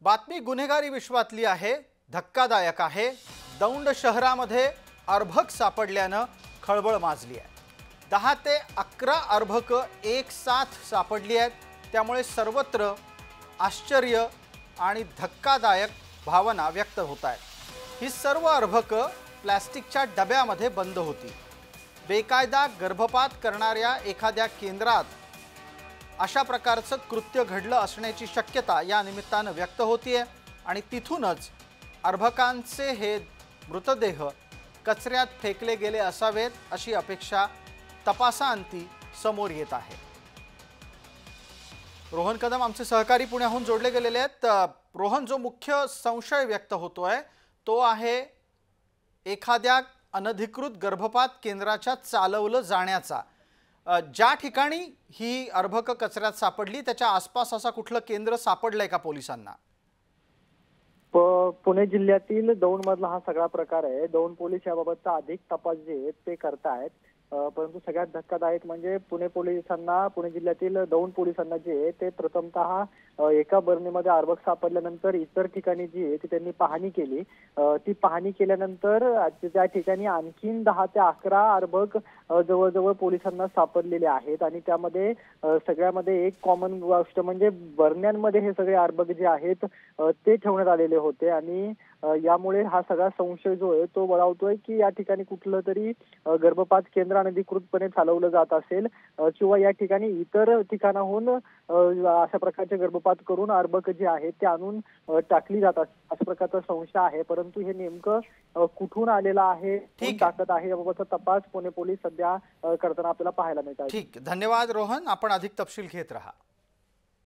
बातमी गुन्हेगारी विश्वातली आहे, धक्कादायक आहे। दौंड शहरामध्ये अर्भक सापडल्याने खळबळ माजली आहे। 10 ते 11 अर्भक एक साथ सापडली आहेत, त्यामुळे सर्वत्र आश्चर्य आणि धक्कादायक भावना व्यक्त होत आहेत। ही सर्व अर्भक प्लास्टिकच्या डब्यामध्ये बंद होती। बेकायदा गर्भपात करणाऱ्या एखाद्या केंद्रात अशा प्रकारचं कृत्य घडलं असण्याची शक्यता या निमित्ताने व्यक्त होतीये आणि तिथूनच अर्भकांचे हे मृतदेह कचऱ्यात फेकले गेले असावेत अशी अपेक्षा तपासाअंती समोर येत आहे। रोहन कदम आमचे सहकारी पुण्याहून जोडले गेलेले आहेत। रोहन, जो मुख्य संशय व्यक्त होतोय तो आहे एखाद्या अनधिकृत गर्भपात केंद्राच्या चालवलं जाण्याचा। ज्या ठिकाणी ही अर्भक कचऱ्यात सापडली त्याच्या आसपास असा कुठलं केंद्र सापडलंय का पोलिसांना? पुणे जिल्ह्यातील दौंड मधला हा सगळा प्रकार आहे। दौंड पोलीस याबाबतचा अधिक तपास जे आहेत ते करतायत, परंतु सगळ्यात धक्कादायक म्हणजे पुणे जिल्ह्यातील दौंड पोलिसांना जे आहे ते प्रथमतः एका बरणीमध्ये अर्भक सापडल्यानंतर इतर ठिकाणी जी आहे ती त्यांनी पाहणी केली। ती पाहणी केल्यानंतर त्या ठिकाणी आणखीन 10 ते 11 अर्भक जवळजवळ पोलिसांना सापडलेले आहेत आणि त्यामध्ये सगळ्यामध्ये एक कॉमन गोष्ट म्हणजे बरण्यांमध्ये हे सगळे अर्भक जे आहेत ते ठेवण्यात आलेले होते आणि यामुळे हा सगळा संशय जो आहे तो बळावतोय की या ठिकाणी कुठलं तरी गर्भपात केंद्र अनधिकृतपणे चालवलं जात असेल किंवा या ठिकाणी इतर ठिकाणाहून अशा प्रकारचे गर्भपात करून अर्भक जे आहेत ते आणून टाकली जातात अशा प्रकारचा संशय आहे। परंतु हे नेमकं कुठून आलेलं आहे, कोण टाकत आहे याबाबतचा तपास पुणे पोलीस सध्या करताना आपल्याला पाहायला मिळतात। ठीक, धन्यवाद रोहन, आपण अधिक तपशील घेत रहा।